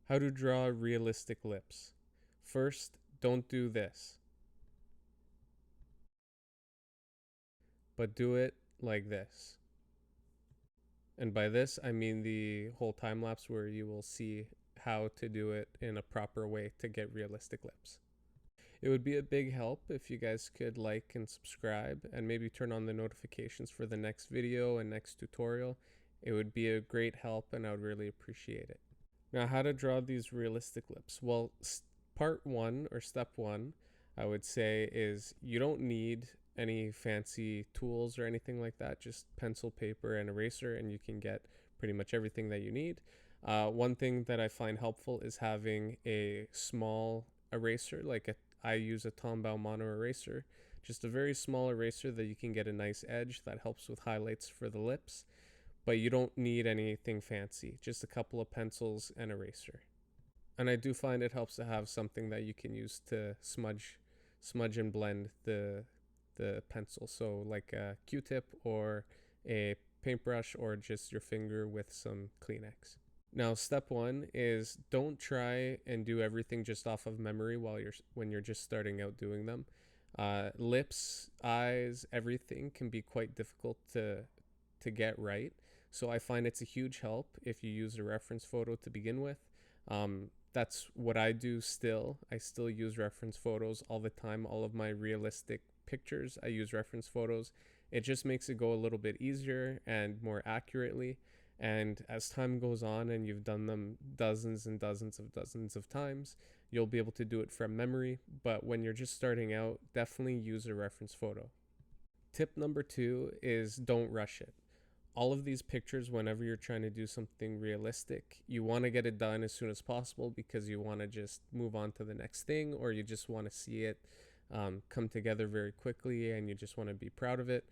How to draw realistic lips. First, don't do this, but do it like this. And by this, I mean the whole time lapse where you will see how to do it in a proper way to get realistic lips. It would be a big help if you guys could like and subscribe and maybe turn on the notifications for the next video and next tutorial. It would be a great help and I would really appreciate it. Now, how to draw these realistic lips? Well, part one or step one, I would say, is you don't need any fancy tools or anything like that. Just pencil, paper, and eraser, and you can get pretty much everything that you need. One thing that I find helpful is having a small eraser, I use a Tombow mono eraser, just a very small eraser that you can get a nice edge that helps with highlights for the lips, but you don't need anything fancy, just a couple of pencils and eraser. And I do find it helps to have something that you can use to smudge and blend the pencil. So like a Q-tip or a paintbrush or just your finger with some Kleenex. Now, step one is don't try and do everything just off of memory when you're just starting out doing them. Lips, eyes, everything can be quite difficult to get right. So I find it's a huge help if you use a reference photo to begin with. That's what I do still. I still use reference photos all the time. All of my realistic pictures, I use reference photos. It just makes it go a little bit easier and more accurately. And as time goes on and you've done them dozens and dozens of times, you'll be able to do it from memory. But when you're just starting out, definitely use a reference photo. Tip number two is don't rush it. All of these pictures, whenever you're trying to do something realistic, you want to get it done as soon as possible because you want to just move on to the next thing, or you just want to see it come together very quickly and you just want to be proud of it.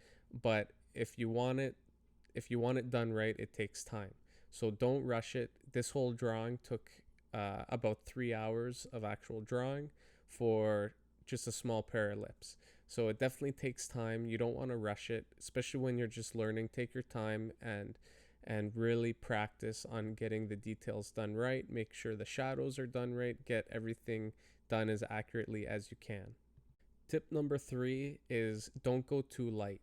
But if you want it done right, it takes time. So don't rush it. This whole drawing took about 3 hours of actual drawing for just a small pair of lips. So it definitely takes time. You don't want to rush it, especially when you're just learning. Take your time and really practice on getting the details done right. Make sure the shadows are done right. Get everything done as accurately as you can. Tip number three is don't go too light.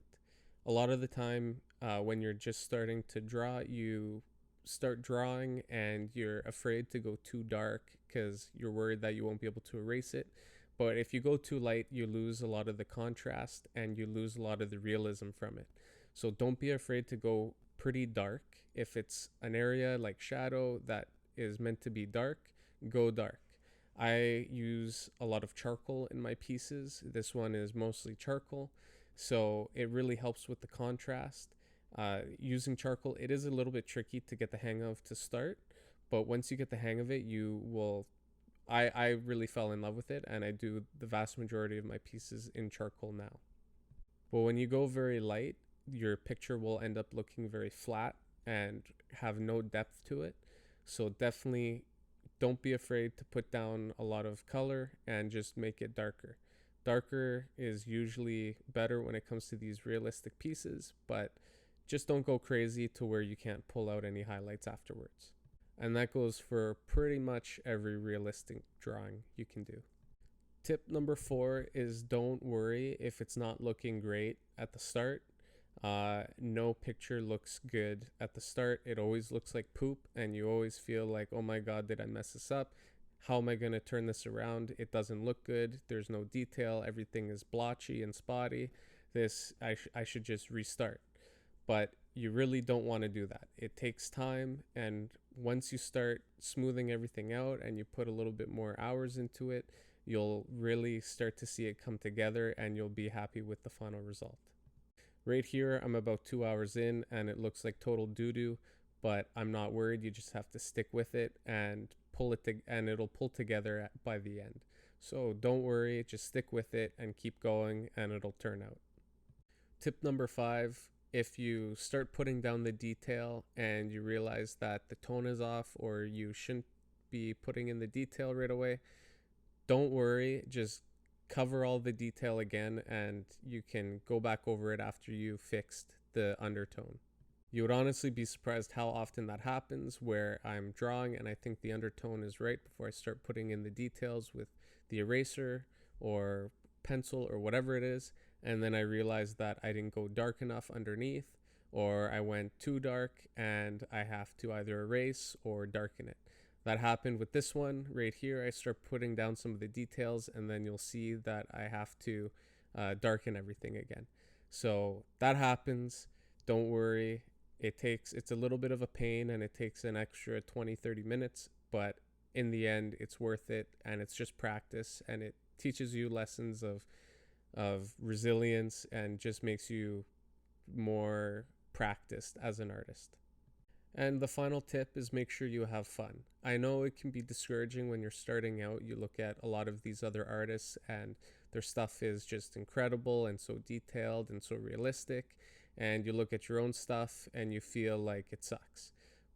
A lot of the time, when you're just starting to draw, you start drawing and you're afraid to go too dark because you're worried that you won't be able to erase it. But if you go too light, you lose a lot of the contrast and you lose a lot of the realism from it. So don't be afraid to go pretty dark. If it's an area like shadow that is meant to be dark, go dark. I use a lot of charcoal in my pieces. This one is mostly charcoal, so it really helps with the contrast. Using charcoal, it is a little bit tricky to get the hang of to start, but once you get the hang of it, you will. I really fell in love with it, and I do the vast majority of my pieces in charcoal now. But when you go very light, your picture will end up looking very flat and have no depth to it. So definitely don't be afraid to put down a lot of color and just make it darker. Darker is usually better when it comes to these realistic pieces, but just don't go crazy to where you can't pull out any highlights afterwards. And that goes for pretty much every realistic drawing you can do. Tip number four is don't worry if it's not looking great at the start. No picture looks good at the start. It always looks like poop, and you always feel like, oh my god, did I mess this up? How am I going to turn this around? It doesn't look good. There's no detail. Everything is blotchy and spotty. I should just restart. But you really don't want to do that. It takes time, and once you start smoothing everything out and you put a little bit more hours into it, you'll really start to see it come together and you'll be happy with the final result. Right here, I'm about 2 hours in and it looks like total doo-doo, but I'm not worried. You just have to stick with it and and it'll pull together by the end. So don't worry, just stick with it and keep going and it'll turn out. Tip number five, if you start putting down the detail and you realize that the tone is off or you shouldn't be putting in the detail right away, don't worry, just cover all the detail again and you can go back over it after you fixed the undertone. You would honestly be surprised how often that happens, where I'm drawing and I think the undertone is right before I start putting in the details with the eraser or pencil or whatever it is, and then I realize that I didn't go dark enough underneath, or I went too dark and I have to either erase or darken it. That happened with this one right here. I start putting down some of the details, and then you'll see that I have to darken everything again. So that happens. Don't worry. It's a little bit of a pain, and it takes an extra 20-30 minutes, but in the end it's worth it, and it's just practice, and it teaches you lessons of resilience and just makes you more practiced as an artist. And the final tip is make sure you have fun. I know it can be discouraging when you're starting out. You look at a lot of these other artists and their stuff is just incredible and so detailed and so realistic. And you look at your own stuff and you feel like it sucks.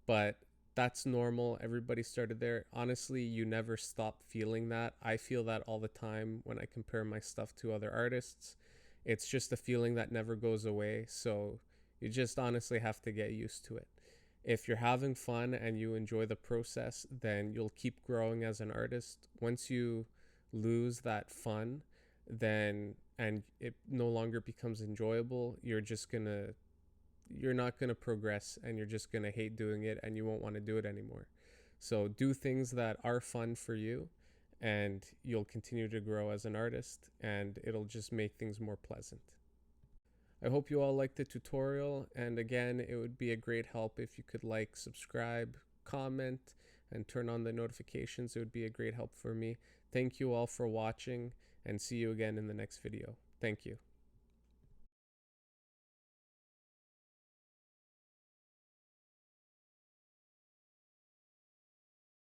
But that's normal. Everybody started there. Honestly, you never stop feeling that. I feel that all the time when I compare my stuff to other artists. It's just a feeling that never goes away. So you just honestly have to get used to it. If you're having fun and you enjoy the process, then you'll keep growing as an artist. Once you lose that fun, then and it no longer becomes enjoyable, you're not going to progress, and you're just going to hate doing it and you won't want to do it anymore. So do things that are fun for you, and you'll continue to grow as an artist, and it'll just make things more pleasant. I hope you all liked the tutorial, and again, it would be a great help if you could like, subscribe, comment, and turn on the notifications. It would be a great help for me. Thank you all for watching, and see you again in the next video. Thank you.